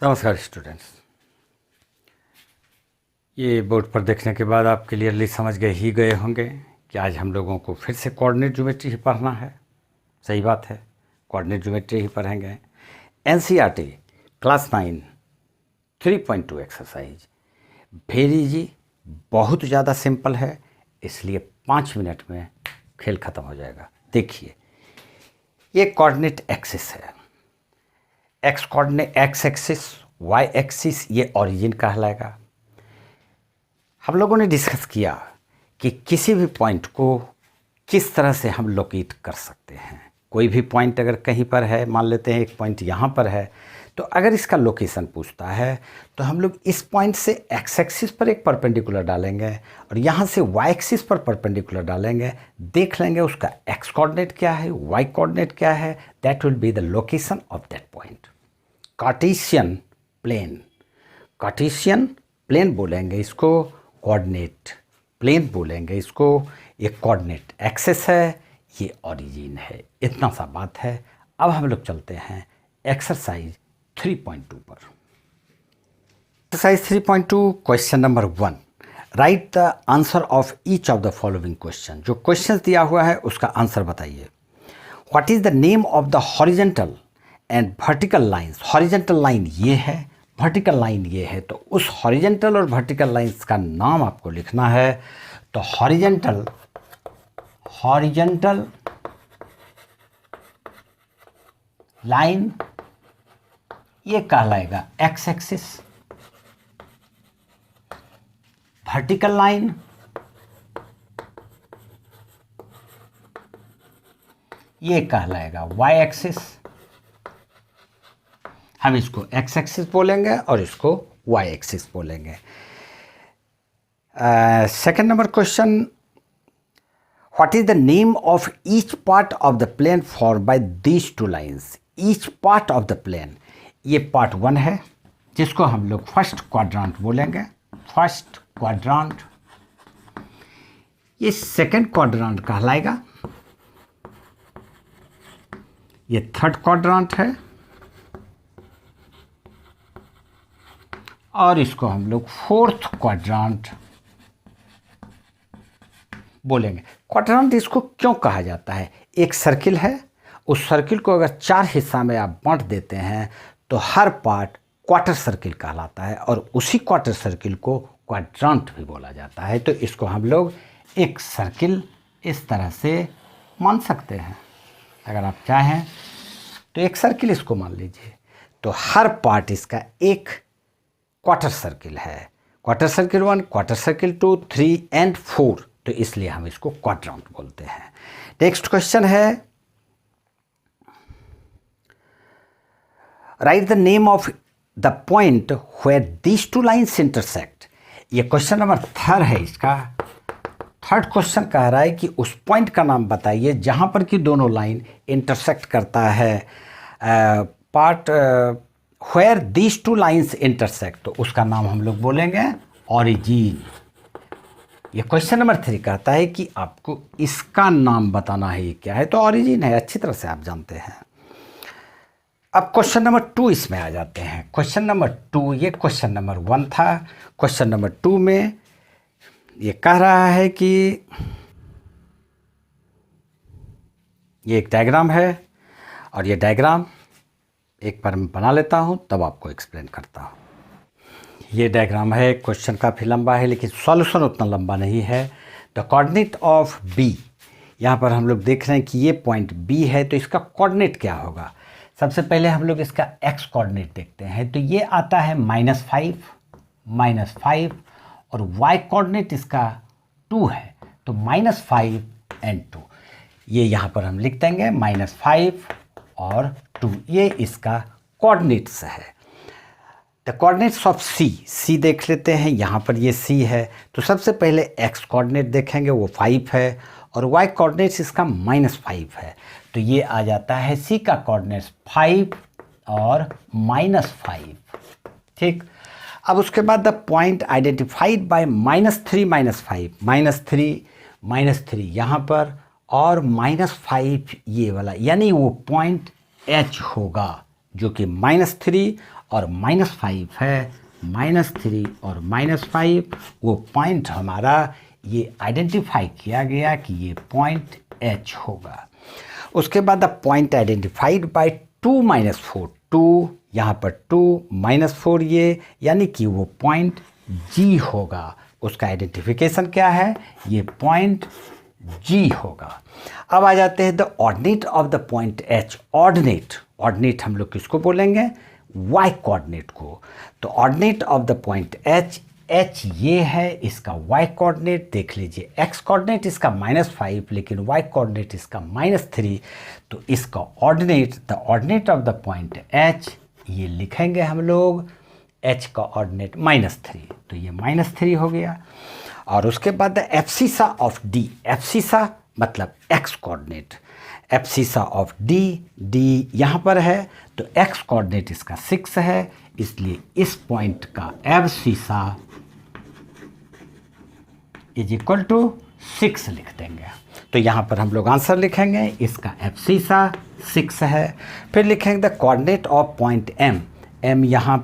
नमस्कार स्टूडेंट्स। ये बोर्ड पर देखने के बाद आप क्लियरली समझ गए होंगे कि आज हम लोगों को फिर से कोऑर्डिनेट ज्योमेट्री ही पढ़ना है। सही बात है, कोऑर्डिनेट ज्योमेट्री ही पढ़ेंगे। एनसीईआरटी क्लास 9 3.2 एक्सरसाइज भेरी जी बहुत ज़्यादा सिंपल है, इसलिए 5 मिनट में खेल ख़त्म हो जाएगा। देखिए, ये कोऑर्डिनेट एक्सिस है। X coordinate X axis, Y axis ये ओरिजिन कहलाएगा। हम लोगों ने डिस्कस किया कि किसी भी पॉइंट को किस तरह से हम लोकेट कर सकते हैं। कोई भी पॉइंट अगर कहीं पर है, मान लेते हैं एक पॉइंट यहाँ पर है, तो अगर इसका लोकेशन पूछता है तो हम लोग इस पॉइंट से एक्स एक्सिस पर एक परपेंडिकुलर डालेंगे और यहाँ से वाई एक्सिस पर परपेंडिकुलर डालेंगे। देख लेंगे उसका एक्स कोऑर्डिनेट क्या है, वाई कोऑर्डिनेट क्या है, that will be the location of that point. Cartesian plane, Cartesian plane बोलेंगे इसको, कोऑर्डिनेट प्लेन बोलेंगे इसको। ये कोऑर्डिनेट एक्सिस है, ये ओरिजिन है। इतना सा बात है। अब हम लोग चलते हैं एक्सरसाइज 3.2 पर। Exercise 3.2 question number 1, right the answer of each of the following question. जो क्वेश्चन दिया हुआ है उसका आंसर बताइए। What is the name of the horizontal and vertical lines. Horizontal line ये है, वर्टिकल लाइन ये है, तो उस हॉरिजॉन्टल और वर्टिकल लाइंस का नाम आपको लिखना है। तो हॉरिजॉन्टल लाइन ये कहलाएगा एक्स एक्सिस, वर्टिकल लाइन ये कहलाएगा वाई एक्सिस। हम इसको एक्स एक्सिस बोलेंगे और इसको वाई एक्सिस बोलेंगे। Second number question, what is the name of each part of the plane form by these two lines. Each part of the plane, ये part 1 है जिसको हम लोग फर्स्ट क्वाड्रांट बोलेंगे, फर्स्ट क्वाड्रांट। ये सेकंड क्वाड्रांट कहलाएगा, ये थर्ड क्वाड्रांट है और इसको हम लोग फोर्थ क्वाड्रांट बोलेंगे। क्वाड्रांट इसको क्यों कहा जाता है? एक सर्किल है, उस सर्किल को अगर 4 हिस्सा में आप बांट देते हैं तो हर पार्ट क्वार्टर सर्किल कहलाता है और उसी क्वार्टर सर्किल को क्वाड्रांट भी बोला जाता है। तो इसको हम लोग एक सर्किल इस तरह से मान सकते हैं। अगर आप चाहें तो एक सर्किल इसको मान लीजिए। तो हर पार्ट इसका एक क्वार्टर सर्किल है। Quarter circle 1, quarter circle 2, 3 and 4, तो इसलिए हम इसको क्वाड्रांट बोलते हैं। नेक्स्ट क्वेश्चन है, write the name of the point where these two lines intersect. ये क्वेश्चन नंबर 3 है। इसका थर्ड क्वेश्चन कह रहा है कि उस पॉइंट का नाम बताइए जहां पर कि दोनों लाइन इंटरसेक्ट करता है। Part where these two lines intersect, तो उसका नाम हम लोग बोलेंगे ओरिजिन। ये क्वेश्चन नंबर 3 कहता है कि आपको इसका नाम बताना है। ये क्या है? तो ओरिजिन है, अच्छी तरह से आप जानते हैं। अब क्वेश्चन नंबर 2 इसमें आ जाते हैं। क्वेश्चन नंबर 2, ये क्वेश्चन नंबर 1 था। क्वेश्चन नंबर 2 में ये कह रहा है कि ये एक डायग्राम है और ये डायग्राम एक बार मैं बना लेता हूं तब आपको एक्सप्लेन करता हूं। ये डायग्राम है, क्वेश्चन काफ़ी लंबा है लेकिन सॉल्यूशन उतना लंबा नहीं है। द कोऑर्डिनेट ऑफ बी, यहाँ पर हम लोग देख रहे हैं कि ये पॉइंट बी है, तो इसका कोऑर्डिनेट क्या होगा? सबसे पहले हम लोग इसका एक्स कोऑर्डिनेट देखते हैं। तो ये आता है -5 और वाई कोऑर्डिनेट इसका 2 है, तो -5 एंड 2। ये यहाँ पर हम लिख देंगे -5 और 2, ये इसका कोऑर्डिनेट्स है। द कोऑर्डिनेट्स ऑफ सी देख लेते हैं। यहाँ पर ये सी है, तो सबसे पहले एक्स कोऑर्डिनेट देखेंगे, वो 5 है और वाई कोऑर्डिनेट्स इसका -5 है, तो ये आ जाता है सी का कोऑर्डिनेट्स 5 और -5। ठीक, अब उसके बाद द पॉइंट आइडेंटिफाइड बाय -3 यहाँ पर और -5 ये वाला, यानी वो पॉइंट एच होगा जो कि -3 और -5 है, -3 और -5, वो पॉइंट हमारा ये आइडेंटिफाई किया गया कि ये पॉइंट H होगा। उसके बाद द पॉइंट आइडेंटिफाइड बाय 2 - 4, 2 यहाँ पर 2 -4 ये, यानी कि वो पॉइंट G होगा। उसका आइडेंटिफिकेशन क्या है, ये पॉइंट G होगा। अब आ जाते हैं the ordinate of the point H। Ordinate हम लोग किसको बोलेंगे, y कोऑर्डिनेट को। तो ordinate of the point H ये है, इसका y कोऑर्डिनेट देख लीजिए, x कोऑर्डिनेट इसका -5 लेकिन y कोऑर्डिनेट इसका -3, तो इसका ordinate, the ordinate of the point H ये लिखेंगे हम लोग, H का ऑर्डिनेट -3, तो ये -3 हो गया। और उसके बाद the abscissa of D, abscissa मतलब x coordinate, abscissa of D यहाँ पर है, तो x कोऑर्डिनेट इसका 6 है, इसलिए इस पॉइंट का एब्सिसा इज इक्वल टू 6 लिख देंगे। तो यहाँ पर हम लोग आंसर लिखेंगे, इसका एब्सिसा 6 है। फिर लिखेंगे the coordinate of point M यहाँ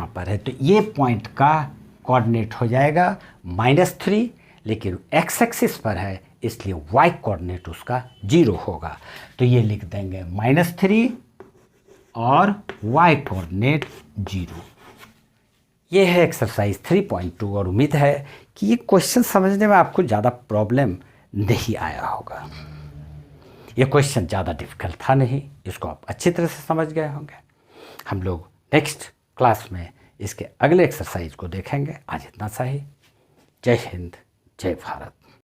पर है, तो ये पॉइंट का कोऑर्डिनेट हो जाएगा -3, लेकिन x एक्सिस पर है इसलिए y कोऑर्डिनेट उसका 0 होगा, तो ये लिख देंगे -3 और y कोऑर्डिनेट 0। ये है एक्सरसाइज 3.2 और उम्मीद है कि ये क्वेश्चन समझने में आपको ज़्यादा प्रॉब्लम नहीं आया होगा। ये क्वेश्चन ज़्यादा डिफिकल्ट था नहीं, इसको आप अच्छी तरह से समझ गए होंगे। हम लोग नेक्स्ट क्लास में इसके अगले एक्सरसाइज को देखेंगे। आज इतना सा ही। जय हिंद, जय भारत।